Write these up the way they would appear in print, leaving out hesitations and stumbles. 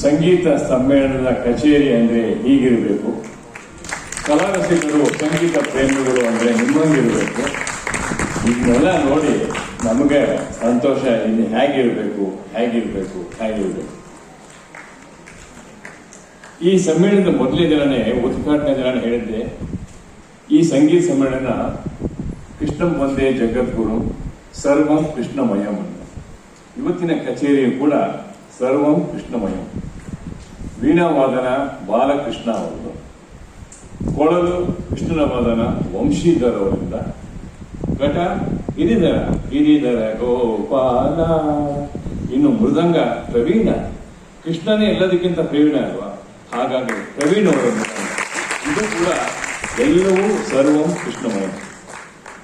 ಸಂಗೀತ ಸಮ್ಮೇಳನದ ಕಚೇರಿ ಅಂದರೆ ಹೀಗಿರಬೇಕು, ಕಲಾರಸಿಕರು ಸಂಗೀತ ಪ್ರೇಮಿಗಳು ಅಂದರೆ ನಿಮ್ಮಂಗಿರಬೇಕು. ಇದನ್ನೆಲ್ಲ ನೋಡಿ ನಮಗೆ ಸಂತೋಷ. ಇನ್ನು ಹೇಗಿರಬೇಕು. ಈ ಸಮ್ಮೇಳನದ ಮೊದಲನೇ ದಿನನೇ ಉದ್ಘಾಟನೆ ದಿನ ಹೇಳಿದ್ದೆ, ಈ ಸಂಗೀತ ಸಮ್ಮೇಳನ ಕೃಷ್ಣಂ ವಂದೇ ಜಗದ್ಗುರು ಸರ್ವಂ ಕೃಷ್ಣಮಯಂ ಅಂತ. ಇವತ್ತಿನ ಕಚೇರಿಯು ಕೂಡ ಸರ್ವಂ ಕೃಷ್ಣಮಯಂ. ವೀಣಾವಾದನ ಬಾಲಕೃಷ್ಣ ಅವರದು, ಕೊಳಲು ಕೃಷ್ಣನ ವಾದನ ವಂಶೀಧರ್ ಅವರಿಂದ, ಘಟ ಹಿರಿಧರ ಗೋಪಾಲ, ಇನ್ನು ಮೃದಂಗ ಪ್ರವೀಣ. ಕೃಷ್ಣನೇ ಎಲ್ಲದಕ್ಕಿಂತ ಪ್ರವೀಣ ಅಲ್ವಾ, ಹಾಗಾಗಿ ಪ್ರವೀಣ್ ಅವರನ್ನು. ಇದು ಕೂಡ ಎಲ್ಲವೂ ಸರ್ವಂ ಕೃಷ್ಣಮಯ.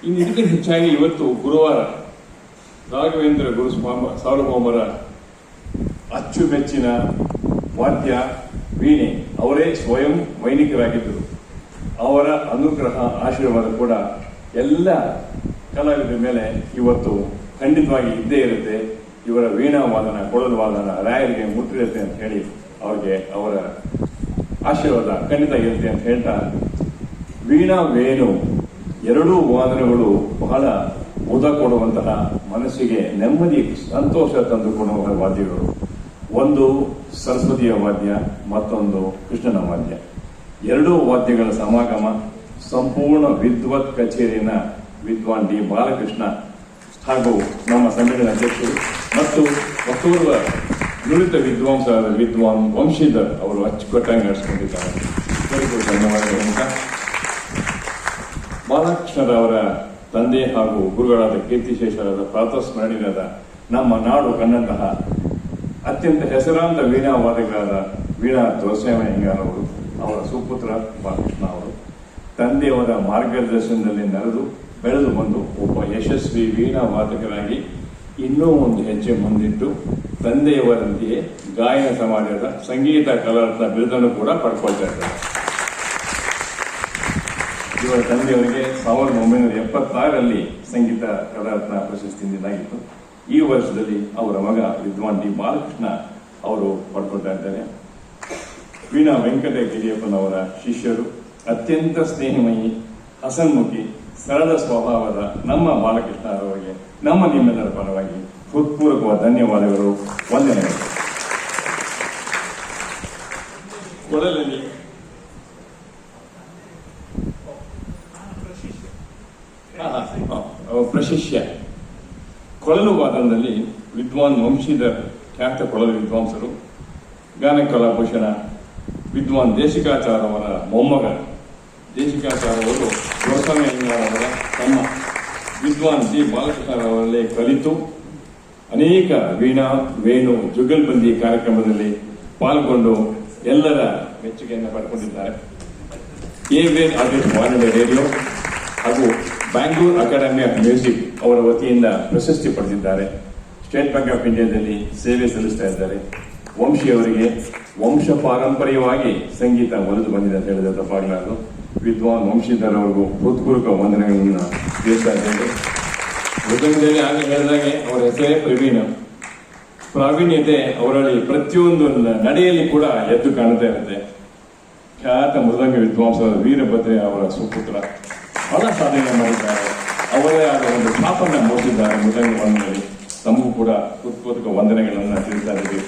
ಇನ್ನು ಇದಕ್ಕಿಂತ ಹೆಚ್ಚಾಗಿ ಇವತ್ತು ಗುರುವಾರ ರಾಘವೇಂದ್ರ ಗುರು ಸಾರ್ವಭೌಮರ ಅಚ್ಚುಮೆಚ್ಚಿನ ವಾದ್ಯ ವೀಣೆ. ಅವರೇ ಸ್ವಯಂ ವೈಣಿಕರಾಗಿದ್ದರು. ಅವರ ಅನುಗ್ರಹ ಆಶೀರ್ವಾದ ಕೂಡ ಎಲ್ಲ ಕಲಾವಿದರ ಮೇಲೆ ಇವತ್ತು ಖಂಡಿತವಾಗಿ ಇದ್ದೇ ಇರುತ್ತೆ. ಇವರ ವೀಣಾ ವಾದನ, ಕೊಳಲು ವಾದನ ರಾಯರಿಗೆ ಮುಟ್ಟಿರುತ್ತೆ ಅಂತ ಹೇಳಿ ಅವರಿಗೆ ಅವರ ಆಶೀರ್ವಾದ ಖಂಡಿತ ಇರುತ್ತೆ ಅಂತ ಹೇಳ್ತಾ, ವೀಣಾ ವೇಣು ಎರಡೂ ವಾದನಗಳು ಬಹಳ ಮುದ ಕೊಡುವಂತಹ, ಮನಸ್ಸಿಗೆ ನೆಮ್ಮದಿ ಸಂತೋಷ ತಂದುಕೊಡುವ ವಾದ್ಯಗಳು. ಒಂದು ಸರಸ್ವತಿಯ ವಾದ್ಯ, ಮತ್ತೊಂದು ಕೃಷ್ಣನ ವಾದ್ಯ. ಎರಡೂ ವಾದ್ಯಗಳ ಸಮಾಗಮ ಸಂಪೂರ್ಣ ವಿದ್ವತ್ ಕಚೇರಿಯನ್ನ ವಿದ್ವಾನ್ ಡಿ ಬಾಲಕೃಷ್ಣ ಹಾಗೂ ನಮ್ಮ ಸಮ್ಮೇಳನ ಅಧ್ಯಕ್ಷರು ಮತ್ತು ಮತ್ತೋರ್ವ ನುರಿತ ವಿದ್ವಾಂಸರಾದ ವಿದ್ವಾನ್ ವಂಶೀಧರ್ ಅವರು ಅಚ್ಚುಕಟ್ಟಾಗಿ ನಡೆಸಿಕೊಂಡಿದ್ದಾರೆ. ಧನ್ಯವಾದಗಳು ಅಂತ ಬಾಲಕೃಷ್ಣರವರ ತಂದೆ ಹಾಗೂ ಗುರುಗಳಾದ ಕೀರ್ತಿಶೇಷರಾದ ಪ್ರಾತಸ್ಮರಣೀಯರಾದ ನಮ್ಮ ನಾಡು ಕಂಡಂತಹ ಅತ್ಯಂತ ಹೆಸರಾಂತ ವೀಣಾ ವಾದಕರಾದ ವೀಣಾ ತುಳಸಿರಾಮಯ್ಯಂಗಾರವರು, ಅವರ ಸುಪುತ್ರ ಬಾಲಕೃಷ್ಣ ಅವರು ತಂದೆಯವರ ಮಾರ್ಗದರ್ಶನದಲ್ಲಿ ಬೆಳೆದು ಬಂದು ಒಬ್ಬ ಯಶಸ್ವಿ ವೀಣಾ ವಾದಕರಾಗಿ ಇನ್ನೂ ಒಂದು ಹೆಜ್ಜೆ ಮುಂದಿಟ್ಟು ತಂದೆಯವರಂತೆಯೇ ಗಾಯನ ಸಮಾಜದ ಸಂಗೀತ ಕಲಾರತ್ನ ಬಿರುದನ್ನು ಕೂಡ ಪಡ್ಕೊಳ್ತಾ ಇದ್ದಾರೆ. ಇವರ ತಂದೆಯವರಿಗೆ 1976ರಲ್ಲಿ ಸಂಗೀತ ಕಲಾರತ್ನ ಪ್ರಶಸ್ತಿ ನೀಡಲಾಗಿತ್ತು. ಈ ವರ್ಷದಲ್ಲಿ ಅವರ ಮಗ ವಿದ್ವಾನ್ ಡಿ ಬಾಲಕೃಷ್ಣ ಅವರು ಪಡ್ಕೊಳ್ತಾ ಇದ್ದಾರೆ. ವೀಣಾ ವೆಂಕಟ ಗಿರಿಯಪ್ಪನವರ ಶಿಷ್ಯರು, ಅತ್ಯಂತ ಸ್ನೇಹಮಯಿ, ಹಸನ್ಮುಖಿ, ಸರಳ ಸ್ವಭಾವದ ನಮ್ಮ ಬಾಲಕೃಷ್ಣ ಅವರಿಗೆ ನಿಮ್ಮೆಲ್ಲರ ಪರವಾಗಿ ಹೃತ್ಪೂರ್ವಕವಾದ ಧನ್ಯವಾದಗಳು, ವಂದನೆಗಳು. ಕೊಳಲಲ್ಲಿ ಪ್ರಶಿಷ್ಯ ಕೊಳಲು ವಾದನದಲ್ಲಿ ವಿದ್ವಾನ್ ವಂಶೀಧರ್, ಖ್ಯಾತ ಕೊಳಲು ವಿದ್ವಾಂಸರು, ಗಾನ ಕಲಾಭೂಷಣ ವಿದ್ವಾನ್ ದೇಶಿಕಾಚಾರ ಅವರ ಮೊಮ್ಮಗ. ದೇಶಿಕಾಚಾರ ಅವರು ತುಳಸಿರಾಮಯ್ಯಂಗಾರವರ ತಮ್ಮ. ವಿದ್ವಾನ್ ಡಿ ಬಾಲಕೃಷ್ಣರವರಲ್ಲೇ ಕಲಿತು ಅನೇಕ ವೀಣಾ ವೇಣು ಜುಗಲ್ಬಂದಿ ಕಾರ್ಯಕ್ರಮದಲ್ಲಿ ಪಾಲ್ಗೊಂಡು ಎಲ್ಲರ ಮೆಚ್ಚುಗೆಯನ್ನು ಪಡ್ಕೊಂಡಿದ್ದಾರೆ. ಎವೇನ್ ಆರ್ಟಿಸ್ಟ್ ವಾಣಿಜ್ಯ ರೇಡಿಯೋ ಹಾಗೂ ಬ್ಯಾಂಗ್ಳೂರ್ ಅಕಾಡೆಮಿ ಆಫ್ ಮ್ಯೂಸಿಕ್ ಅವರ ವತಿಯಿಂದ ಪ್ರಶಸ್ತಿ ಪಡೆದಿದ್ದಾರೆ. ಸ್ಟೇಟ್ ಬ್ಯಾಂಕ್ ಆಫ್ ಇಂಡಿಯಾದಲ್ಲಿ ಸೇವೆ ಸಲ್ಲಿಸ್ತಾ ಇದ್ದಾರೆ. ವಂಶಿಯವರಿಗೆ ವಂಶ ಪಾರಂಪರ್ಯವಾಗಿ ಸಂಗೀತ ಒಲಿದು ಬಂದಿದೆ ಅಂತ ಹೇಳಿದ್ರೆ ತಪ್ಪಾಗಲಾರದು. ವಿದ್ವಾನ್ ವಂಶೀಧರ್ ಅವರಿಗೂ ಹೃತ್ಪೂರ್ವಕ ವಂದನೆಗಳನ್ನು ತಿಳಿಸ್ತಾ ಇದ್ದೇವೆ. ಮೃದಂಗದಲ್ಲಿ ಆಗ ಹೇಳಿದಾಗೆ ಅವರ ಹೆಸರೇ ಪ್ರವೀಣ. ಪ್ರಾವೀಣ್ಯತೆ ಅವರಲ್ಲಿ ಪ್ರತಿಯೊಂದು ನಡೆಯಲ್ಲಿ ಕೂಡ ಎದ್ದು ಕಾಣುತ್ತಾ ಇರುತ್ತೆ. ಖ್ಯಾತ ಮೃದಂಗ ವಿದ್ವಾಂಸ ವೀರಭದ್ರೆ ಅವರ ಸುಪುತ್ರ ಬಹಳ ಸಾಧನೆ ಮಾಡಿದ್ದಾರೆ. ಅವರೇ ಆದ ಒಂದು ಛಾಪನ್ನು ಮೂಡಿಸಿದ್ದಾರೆ ಮೃದಂಗ ವಂದನೆಯಲ್ಲಿ. ತಮಗೂ ಕೂಡ ಹೃತ್ಪೂರ್ವಕ ವಂದನೆಗಳನ್ನು ತಿಳಿಸ್ತಾ ಇದ್ದೇವೆ.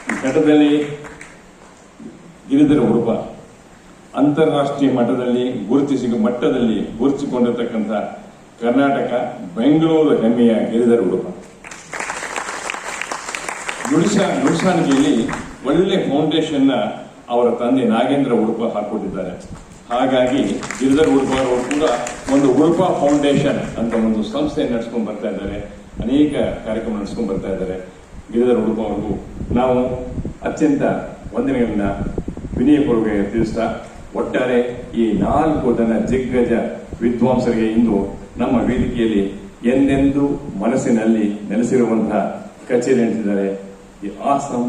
ಈ ಘಟ್ಟದಲ್ಲಿ ಗಿರಿಧರ ಉಡುಪ ಅಂತಾರಾಷ್ಟ್ರೀಯ ಮಟ್ಟದಲ್ಲಿ ಗುರುತಿಸಿಕೊಂಡಿರತಕ್ಕಂಥ ಕರ್ನಾಟಕ ಬೆಂಗಳೂರು ಹೆಮ್ಮೆಯ ಗಿರಿಧರ ಉಡುಪ. ನುಡಿಸಾಣಿಕೆಯಲ್ಲಿ ಒಳ್ಳೆ ಫೌಂಡೇಶನ್ ಅವರ ತಂದೆ ನಾಗೇಂದ್ರ ಉಡುಪ ಹಾಕಿಕೊಟ್ಟಿದ್ದಾರೆ. ಹಾಗಾಗಿ ಗಿರಿಧರ ಉಡುಪ ಅವರು ಕೂಡ ಒಂದು ಉಡುಪ ಫೌಂಡೇಶನ್ ಅಂತ ಒಂದು ಸಂಸ್ಥೆ ನಡೆಸ್ಕೊಂಡು ಬರ್ತಾ ಇದ್ದಾರೆ. ಅನೇಕ ಕಾರ್ಯಕ್ರಮ ನಡೆಸ್ಕೊಂಡು ಬರ್ತಾ ಇದ್ದಾರೆ. ಗಿರಿಧರ ಉಡುಪ ಅವ್ರಿಗೂ ನಾವು ಅತ್ಯಂತ ವಂದನೆಗಳನ್ನ ವಿನಯಪೂರ್ವಕ ತಿಳಿಸ್ತಾ, ಒಟ್ಟಾರೆ ಈ 4 ಜನ ದಿಗ್ಗಜ ವಿದ್ವಾಂಸರಿಗೆ ಇಂದು ನಮ್ಮ ವೇದಿಕೆಯಲ್ಲಿ ಎಂದೆಂದೂ ಮನಸ್ಸಿನಲ್ಲಿ ನೆಲೆಸಿರುವಂತಹ ಕಚೇರಿ ನಡೆಸಿದ್ದಾರೆ. ಈ ಆಸಮ್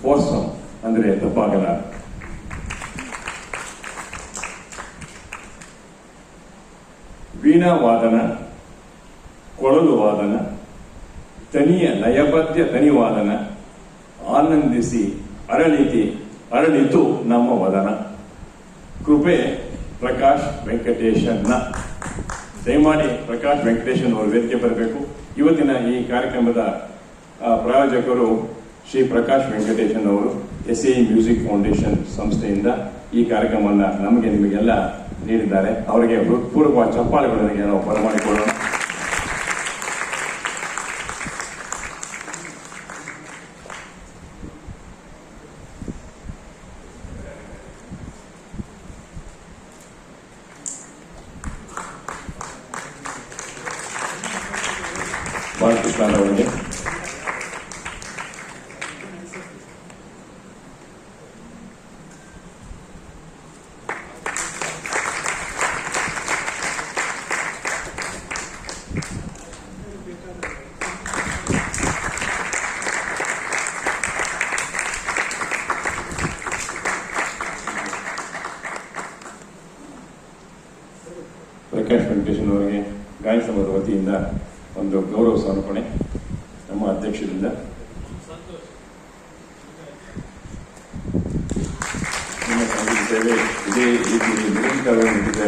ಫೋರ್ಸಮ್ ಅಂದ್ರೆ ತಪ್ಪಾಗಲ್ಲ. ವೀಣಾ ವಾದನ, ಕೊಳಲು ವಾದನ, ತನಿಯ ಲಯಬದ್ಧ ತನಿವಾದನ, ಆನಂದಿಸಿ ಅರಳಿತು ನಮ್ಮ ವದನ. ಕೃಪೆ ಪ್ರಕಾಶ್ ವೆಂಕಟೇಶನ್ನ. ದಯಮಾಡಿ ಪ್ರಕಾಶ್ ವೆಂಕಟೇಶನ್ ಅವರು ವೇದಿಕೆ ಬರಬೇಕು. ಇವತ್ತಿನ ಈ ಕಾರ್ಯಕ್ರಮದ ಪ್ರಾಯೋಜಕರು ಶ್ರೀ ಪ್ರಕಾಶ್ ವೆಂಕಟೇಶನ್ ಅವರು SAE ಮ್ಯೂಸಿಕ್ ಫೌಂಡೇಶನ್ ಸಂಸ್ಥೆಯಿಂದ ಈ ಕಾರ್ಯಕ್ರಮವನ್ನು ನಿಮಗೆಲ್ಲ ನೀಡಿದ್ದಾರೆ. ಅವರಿಗೆ ಹೃತ್ಪೂರ್ವಕ ಚಪ್ಪಾಳೆಗಳೊಂದಿಗೆ ನಾವು ಬರಮಾಡಿಕೊಳ್ಳೋಣ. ಬಾಲಕೃಷ್ಣ ಅವರಿಗೆ ಪ್ರಕಾಶ್ ವೆಂಕಟೇಶನ್ ಅವರಿಗೆ ಗಾಯನ ಸಭಾದ ವತಿಯಿಂದ ಒಂದು ಗೌರವ ಸಮರ್ಪಣೆ ನಮ್ಮ ಅಧ್ಯಕ್ಷರಿಂದ. ನಿಮ್ಮ ಸಂಗೀತ ಸೇವೆ ಇದೇ ರೀತಿಯಲ್ಲಿ ನಿರಂತರವಾಗಿ ನಡೆದಿದೆ.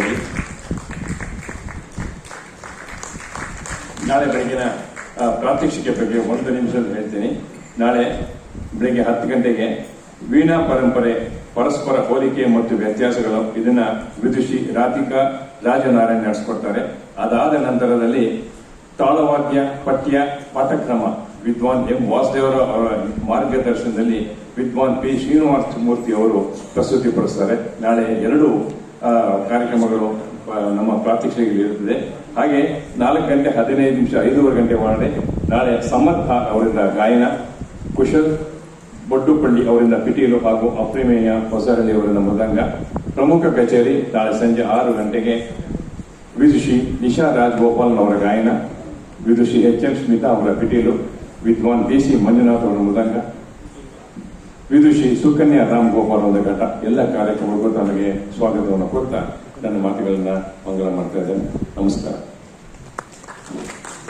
ನಾಳೆ ಬೆಳಗಿನ ಪ್ರಾತ್ಯಕ್ಷಿಕೆ ಬಗ್ಗೆ 1 ನಿಮಿಷದಲ್ಲಿ ಹೇಳ್ತೀನಿ. ನಾಳೆ ಬೆಳಗ್ಗೆ 10 ಗಂಟೆಗೆ ವೀಣಾ ಪರಂಪರೆ ಪರಸ್ಪರ ಹೋಲಿಕೆ ಮತ್ತು ವ್ಯತ್ಯಾಸಗಳು, ಇದನ್ನ ವಿದುಷಿ ರಾಧಿಕಾ ರಾಜನಾರಾಯಣ್ ನಡೆಸಿಕೊಡ್ತಾರೆ. ಅದಾದ ನಂತರದಲ್ಲಿ ತಾಳವಾದ್ಯ ಪಠ್ಯ ಪಾಠಕ್ರಮ ವಿದ್ವಾನ್ ಎಂ ವಾಸುದೇವರ ಅವರ ಮಾರ್ಗದರ್ಶನದಲ್ಲಿ ವಿದ್ವಾನ್ ಪಿ ಶ್ರೀನಿವಾಸ ಮೂರ್ತಿ ಅವರು ಪ್ರಸ್ತುತಿಪಡಿಸ್ತಾರೆ. ನಾಳೆ 2 ಕಾರ್ಯಕ್ರಮಗಳು ನಮ್ಮ ಪ್ರಾತ್ಯಕ್ಷಿಕೆಯಲ್ಲಿ ಇರುತ್ತದೆ. ಹಾಗೆ 4 ಗಂಟೆ 15 ನಿಮಿಷ 5:15 ಗಂಟೆ ಒಳಗಡೆ ನಾಳೆ ಸಮರ್ಥ ಅವರಿಂದ ಗಾಯನ, ಕುಶಲ್ ಬೊಡ್ಡುಪಳ್ಳಿ ಅವರಿಂದ ಪಿಟೀಲು ಹಾಗೂ ಅಪ್ರಿಮೇಯ ಹೊಸಹಳ್ಳಿ ಅವರಿಂದ ಮೃದಂಗ. ಪ್ರಮುಖ ಕಚೇರಿ ನಾಳೆ ಸಂಜೆ 6 ಗಂಟೆಗೆ ವಿದುಷಿ ನಿಶಾ ರಾಜಗೋಪಾಲ್ ಅವರ ಗಾಯನ, ವಿದುಷಿ HM ಸ್ಮಿತಾ ಅವರ ಪಿಟೀಲು, ವಿದ್ವಾನ್ DC ಮಂಜುನಾಥ್ ಅವರ ಮೃದಂಗ, ವಿದುಷಿ ಸುಕನ್ಯಾ ರಾಮ್ ಗೋಪಾಲ್ ಅವರ ಘಟ. ಎಲ್ಲ ಕಾರ್ಯಕ್ರಮಗಳಿಗೂ ತಮಗೆ ಸ್ವಾಗತವನ್ನು ಕೊಡ್ತಾ ನನ್ನ ಮಾತುಗಳನ್ನ ಮಂಗಲ ಮಾಡ್ತಾ ಇದ್ದೇನೆ. ನಮಸ್ಕಾರ.